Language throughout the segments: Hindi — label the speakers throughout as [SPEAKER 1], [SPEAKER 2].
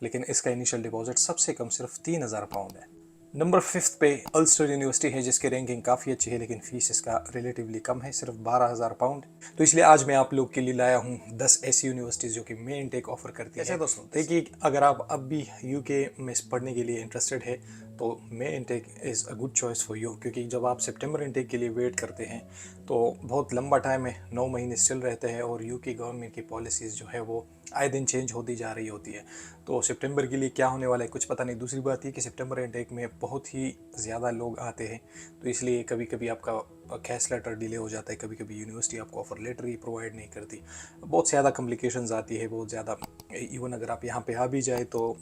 [SPEAKER 1] लेकिन इसका इनिशियल डिपॉजिट सबसे कम सिर्फ 3000 पाउंड है। नंबर 5 पे अल्स्टर यूनिवर्सिटी है, जिसकी रैंकिंग काफ़ी अच्छी है, लेकिन फीस इसका रिलेटिवली कम है, सिर्फ 12000 पाउंड। तो इसलिए आज मैं आप लोग के लिए लाया हूँ 10 ऐसी यूनिवर्सिटीज़ जो कि मे इनटेक ऑफर करती है। दोस्तों देखिए, अगर आप अब भी यूके में पढ़ने के लिए इंटरेस्टेड है तो मे intake is a good choice for you, क्योंकि जब आप सितंबर इनटेक के लिए वेट करते हैं तो बहुत लंबा टाइम है, 9 महीने स्टिल रहते हैं, और यूके गवर्नमेंट की पॉलिसीज़ जो है वो आए दिन चेंज होती जा रही होती है। तो सितंबर के लिए क्या होने वाला है कुछ पता नहीं। दूसरी बात ये कि सितंबर इनटेक में बहुत ही ज़्यादा लोग आते हैं, तो इसलिए कभी कभी आपका कैश लेटर डिले हो जाता है, कभी कभी यूनिवर्सिटी आपको ऑफर लेटर ही प्रोवाइड नहीं करती, बहुत ज़्यादा कॉम्प्लिकेशंस आती है, बहुत ज़्यादा। इवन अगर आप यहाँ पे आ भी जाए तो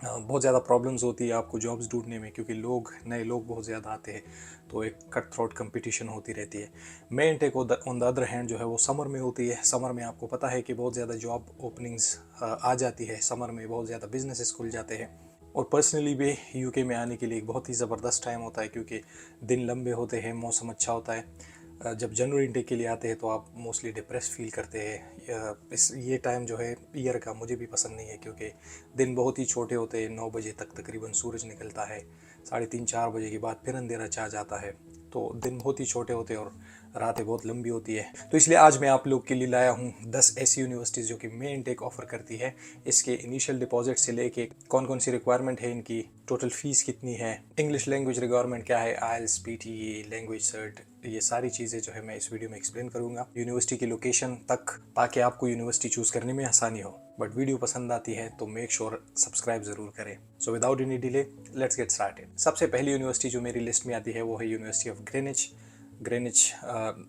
[SPEAKER 1] बहुत ज़्यादा प्रॉब्लम्स होती है आपको जॉब्स ढूंढने में, क्योंकि नए लोग बहुत ज़्यादा आते हैं, तो एक कट थ्रोट कंपटीशन होती रहती है। मे intake on the other hand जो है वो समर में होती है। समर में आपको पता है कि बहुत ज़्यादा जॉब ओपनिंग्स आ जाती है, समर में बहुत ज़्यादा बिजनेसेस खुल जाते हैं। और पर्सनली भी यूके में आने के लिए एक बहुत ही ज़बरदस्त टाइम होता है, क्योंकि दिन लंबे होते हैं, मौसम अच्छा होता है। जब जनवरी इनटेक के लिए आते हैं तो आप मोस्टली डिप्रेस फील करते हैं। ये टाइम जो है ईयर का मुझे भी पसंद नहीं है, क्योंकि दिन बहुत ही छोटे होते हैं, 9 बजे तक तकरीबन सूरज निकलता है, 3:30-4 बजे के बाद फिर अंधेरा छा जाता है, तो दिन बहुत ही छोटे होते हैं और रातें बहुत लंबी होती है। तो इसलिए आज मैं आप लोग के लिए लाया हूँ 10 ऐसी यूनिवर्सिटीज़ जो कि मे इनटेक ऑफर करती है। इसके इनिशियल डिपॉजिट से लेके कौन कौन सी रिक्वायरमेंट है इनकी, टोटल फीस कितनी है, इंग्लिश लैंग्वेज रिक्वायरमेंट क्या है, आइल्स, पीटीई, लैंग्वेज सर्ट, ये सारी चीज़ें जो है मैं इस वीडियो में एक्सप्लेन करूंगा, यूनिवर्सिटी की लोकेशन तक, ताकि आपको यूनिवर्सिटी चूज करने में आसानी हो। बट वीडियो पसंद आती है तो मेक श्योर सब्सक्राइब जरूर करें। So without any delay let's get started. सबसे पहली यूनिवर्सिटी जो मेरी लिस्ट में आती है वो है university of Greenwich. Greenwich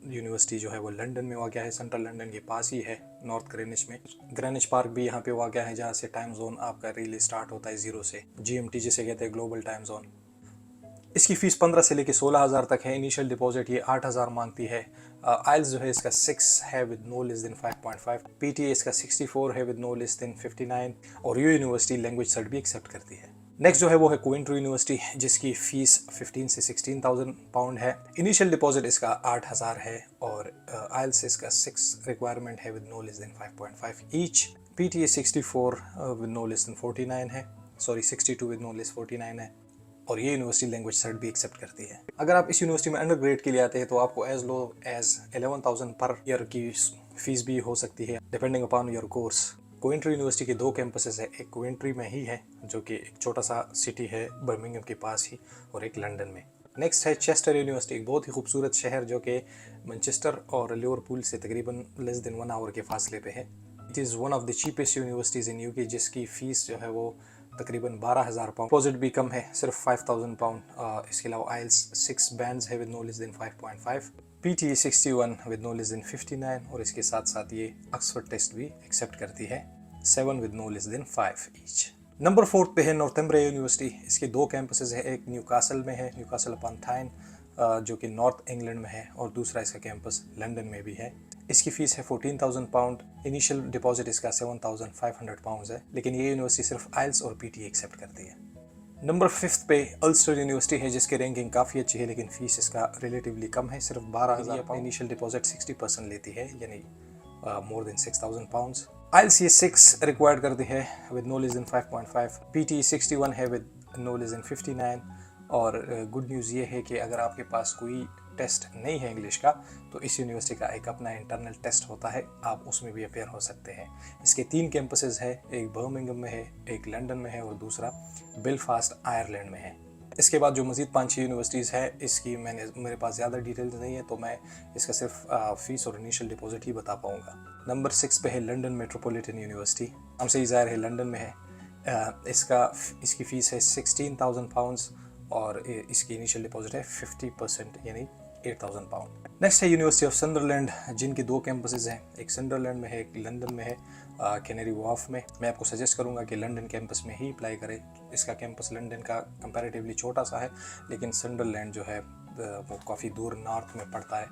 [SPEAKER 1] university जो है वो लंदन में वाक़ है, सेंट्रल लंदन के पास ही है, नॉर्थ ग्रेनिच में। ग्रेनिच पार्क भी यहाँ पे वाक़ है, जहाँ से टाइम जोन आपका रिले स्टार्ट होता है 0 से, GMT जिसे कहते हैं ग्लोबल टाइम जोन। इसकी फ़ीस 15 से लेकर 16,000 तक है। इनिशियल डिपॉजिट ये 8,000 मांगती है। आइल्स जो है इसका 6 है with no less than 5.5। PT इसका 64 है विद नो लेस देन 59। और ये यूनिवर्सिटी लैंग्वेज सर्ट भी एक्सेप्ट करती है। नेक्स्ट जो है वो है कोवेंट्री यूनिवर्सिटी, जिसकी फीस 15 से 16,000 पाउंड है। इनिशियल डिपॉजिट इसका 8,000 है, और आइल्स इसका 6 रिक्वायरमेंट है with no less than 5.5 each. PT 64 with no less than 49 है, 62 विद नो लेस 49 है, और ये यूनिवर्सिटी लैंग्वेज सर्ट भी एक्सेप्ट करती है। अगर आप इस यूनिवर्सिटी में अंडर ग्रेड के लिए आते हैं तो आपको as low as 11,000 per year की फीस भी हो सकती है, depending upon your course. Coventry university के 2 कैंपसेस है, एक कोवेंट्री में ही है जो कि एक छोटा सा सिटी है बर्मिंघम के पास ही, और एक लंदन में। नेक्स्ट है चेस्टर यूनिवर्सिटी, एक बहुत ही खूबसूरत शहर जो कि मैनचेस्टर और लिवरपूल से तकरीबन लेस देन 1 आवर के फासले पे है। It is one of the cheapest universities in UK, जिसकी फ़ीस जो है वो तकरीबन 12,000 पाउंड। डिपॉजिट भी कम है, सिर्फ 5,000 पाउंड। इसके अलावा आइल्स 6 बैंड्स है with no less than 5.5। PT 61 with no less than 59, और इसके साथ साथ ये ऑक्सफोर्ड टेस्ट भी एक्सेप्ट करती है, 7 with no less than 5 each. Number 4 पे है नॉर्थम्ब्रिया यूनिवर्सिटी। इसके 2 कैंपसेस है, एक न्यूकासल में है, न्यूकासल अपॉन टाइन, जो कि नॉर्थ इंग्लैंड में है, और दूसरा इसका कैंपस लंदन में भी है। इसकी फ़ीस है 14,000 पाउंड। इनिशियल डिपॉजिट इसका 7,500 पाउंड है, लेकिन ये यूनिवर्सिटी सिर्फ आइल्स और पीटी एक्सेप्ट करती है। नंबर 5 पे अल्स्टर यूनिवर्सिटी है, जिसकी रैंकिंग काफ़ी अच्छी है, लेकिन फ़ीस इसका रिलेटिवली कम है, सिर्फ 12,000 पाउंड। इनिशियल डिपॉजिट 60% लेती है, यानी मोर देन 6,000 पाउंड्स। आइल्स ये 6 रिक्वायर्ड करती है with no less than 5.5। PT 61 है विद नो लेस देन 59। और गुड न्यूज़ ये है कि अगर आपके पास कोई टेस्ट नहीं है इंग्लिश का, तो इस यूनिवर्सिटी का एक अपना इंटरनल टेस्ट होता है, आप उसमें भी अपेयर हो सकते हैं। इसके 3 कैंपसेस है, एक बर्मिंघम में है, एक लंदन में है, और दूसरा बेलफास्ट आयरलैंड में है। इसके बाद जो मज़ीद 5-6 यूनिवर्सिटीज़ है, इसकी मेरे पास ज़्यादा डिटेल्स नहीं है, तो मैं इसका सिर्फ फ़ीस और इनिशियल डिपॉजिट ही बता पाऊँगा। नंबर 6 पे है लंदन मेट्रोपॉलिटन यूनिवर्सिटी, हमसे ही ज़ाहिर है लंदन में है। इसकी फ़ीस है 16,000 पाउंड्स, और इसकी इनिशियल डिपॉजिट है 50%, यानी 8,000 पाउंड। नेक्स्ट है यूनिवर्सिटी ऑफ संडरलैंड, जिनके 2 कैंपसेस हैं, एक संडरलैंड में है, एक लंदन में है, कैनरी वॉर्फ में। मैं आपको सजेस्ट करूंगा कि लंदन कैंपस में ही अप्लाई करें। इसका कैंपस लंदन का कंपैरेटिवली छोटा सा है, लेकिन संडरलैंड जो है वो काफ़ी दूर नॉर्थ में पड़ता है,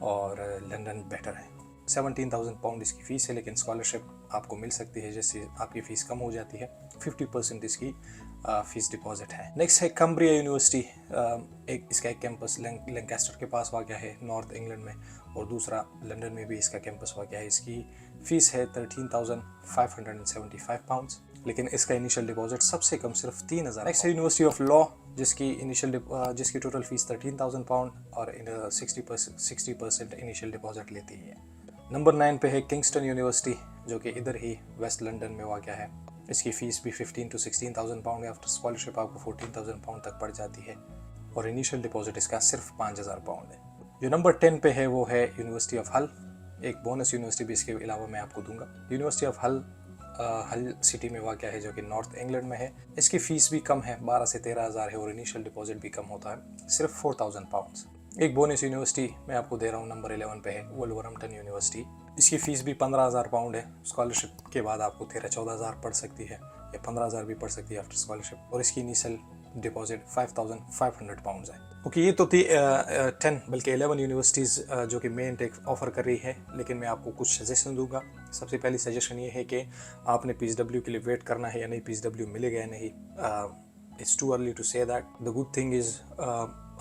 [SPEAKER 1] और लंदन बेटर है। 17,000 पाउंड इसकी फ़ीस है, लेकिन स्कॉलरशिप आपको मिल सकती है जैसे आपकी फ़ीस कम हो जाती है। 50% इसकी फ़ीस डिपॉजिट है। नेक्स्ट है कम्ब्रिया यूनिवर्सिटी, इसका एक कैंपस लैंकास्टर के पास वाक़ है, नॉर्थ इंग्लैंड में, और दूसरा लंदन में भी इसका कैंपस वाक़ है। इसकी फ़ीस है 13,575 पाउंड्स। लेकिन इसका इनिशियल डिपॉजिट सबसे कम सिर्फ 3,000। नेक्स्ट है यूनिवर्सिटी ऑफ लॉ, जिसकी टोटल फीस 13,000 पाउंड और 60% इनिशियल डिपॉजिट लेती है। नंबर 9 पे है किंगस्टन यूनिवर्सिटी, जो कि इधर ही वेस्ट लंदन में वाक़ है। इसकी फ़ीस भी 15 to 16,000 पाउंड है। आफ्टर स्कॉलरशिप आपको 14,000 पाउंड तक पड़ जाती है और इनिशियल डिपॉजिट इसका सिर्फ 5,000 पाउंड है। जो नंबर 10 पे है वो है यूनिवर्सिटी ऑफ हल। एक बोनस यूनिवर्सिटी भी इसके अलावा मैं आपको दूंगा। यूनिवर्सिटी ऑफ हल सिटी में वाक़ है, जो कि नॉर्थ इंग्लैंड में है। इसकी फ़ीस भी कम है, 12 से 13,000 है और इनिशियल डिपॉजिट भी कम होता है, सिर्फ 4,000 पाउंड्स। एक बोनस यूनिवर्सिटी मैं आपको दे रहा हूँ, नंबर 11 पे है वुल्वरहम्पटन यूनिवर्सिटी। इसकी फ़ीस भी 15,000 पाउंड है। स्कॉलरशिप के बाद आपको 13-14,000 पड़ सकती है या 15,000 भी पड़ सकती है आफ्टर स्कॉलरशिप, और इसकी इनिशियल डिपॉजिट 5,500 पाउंड्स है। ओके, ये तो थी 10 बल्कि 11 यूनिवर्सिटीज़ जो कि मेन टेक ऑफ़र कर रही है, लेकिन मैं आपको कुछ सजेशन दूंगा। सबसे पहली सजेशन ये है कि आपने PSW के लिए वेट करना है या नहीं, PSW मिलेगा या नहीं। It's too early to say that. The good thing is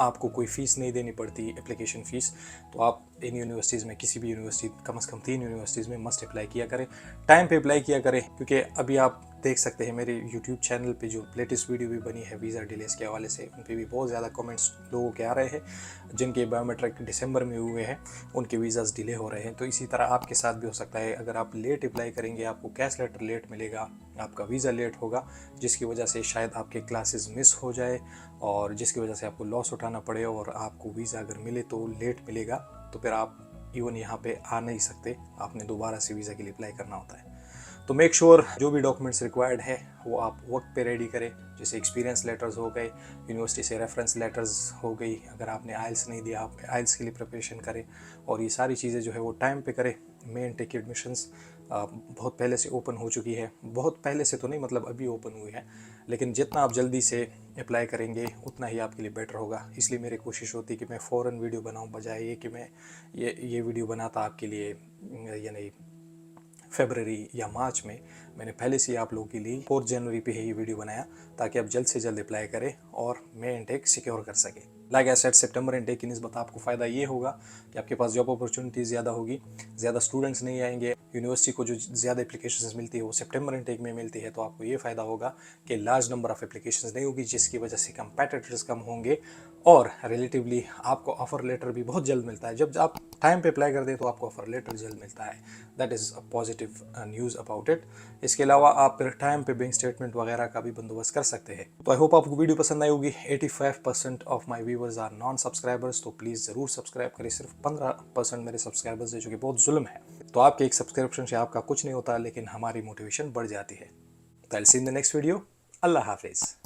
[SPEAKER 1] आपको कोई फ़ीस नहीं देनी पड़ती, एप्लीकेशन फ़ीस। तो आप इन यूनिवर्सिटीज़ में, किसी भी यूनिवर्सिटी, कम से कम 3 यूनिवर्सिटीज़ में मस्ट अप्लाई किया करें, टाइम पे अप्लाई किया करें, क्योंकि अभी आप देख सकते हैं मेरे यूट्यूब चैनल पे जो लेटेस्ट वीडियो भी बनी है वीज़ा डिलेस के हवाले से, उन पे भी बहुत ज़्यादा कमेंट्स लोगों के आ रहे हैं जिनके बायोमेट्रिक दिसंबर में हुए हैं, उनके वीज़ाज़ डिले हो रहे हैं। तो इसी तरह आपके साथ भी हो सकता है। अगर आप लेट अप्लाई करेंगे, आपको कैश लेटर लेट मिलेगा, आपका वीज़ा लेट होगा, जिसकी वजह से शायद आपके क्लासेस मिस हो जाए और जिसकी वजह से आपको लॉस उठाना पड़े, और आपको वीज़ा अगर मिले तो लेट मिलेगा, तो फिर आप इवन यहाँ पे आ नहीं सकते, आपने दोबारा से वीज़ा के लिए अप्लाई करना होता है। तो मेक श्योर जो भी डॉक्यूमेंट्स रिक्वायर्ड है वो आप वक्त पे रेडी करें, जैसे एक्सपीरियंस लेटर्स हो गए, यूनिवर्सिटी से रेफरेंस लेटर्स हो गई। अगर आपने आइल्स नहीं दिया, आप आइल्स के लिए प्रिपरेशन करें, और ये सारी चीज़ें जो है वो टाइम पे करें। मेन टेक एडमिशन्स बहुत पहले से ओपन हो चुकी है, बहुत पहले से तो नहीं, मतलब अभी ओपन हुई है, लेकिन जितना आप जल्दी से अप्लाई करेंगे उतना ही आपके लिए बेटर होगा। इसलिए मेरी कोशिश होती है कि मैं फ़ौरन वीडियो बनाऊं, बजाय ये कि मैं ये वीडियो बनाता आपके लिए यानी फरवरी या मार्च में। मैंने पहले से आप लोगों के लिए 4 जनवरी पे ये वीडियो बनाया, ताकि आप जल्द से जल्द अप्लाई करें और मैं इनटेक सिक्योर कर सके। Like I said, September intake की निस्बत आपको फ़ायदा ये होगा कि आपके पास जॉब अपॉर्चुनिटी ज़्यादा होगी, ज़्यादा स्टूडेंट्स नहीं आएंगे। यूनिवर्सिटी को जो ज़्यादा एप्लीकेशंस मिलती है वो सितंबर इनटेक में मिलती है, तो आपको ये फ़ायदा होगा कि लार्ज नंबर ऑफ़ एप्लीकेशंस नहीं होगी, जिसकी वजह से कंपेटिटर्स कम होंगे और रिलेटिवली आपको ऑफ़र लेटर भी बहुत जल्द मिलता है। जब आप टाइम पे अप्लाई कर दे तो आपको ऑफ़र लेटर जल्द मिलता है। That is a positive news about it. इसके अलावा आप फिर टाइम पे बैंक स्टेटमेंट वगैरह का भी बंदोबस्त कर सकते हैं। तो आई होप आपको वीडियो पसंद आई होगी। 85% of my viewers are non subscribers, तो प्लीज़ ज़रूर सब्सक्राइब करें। सिर्फ 15% मेरे सब्सक्राइबर्स है, जो कि बहुत जुल्म है। तो आपके एक सब्सक्रिप्शन से आपका कुछ नहीं होता, लेकिन हमारी मोटिवेशन बढ़ जाती है। तो I will see in the next video. अल्लाह हाफिज़।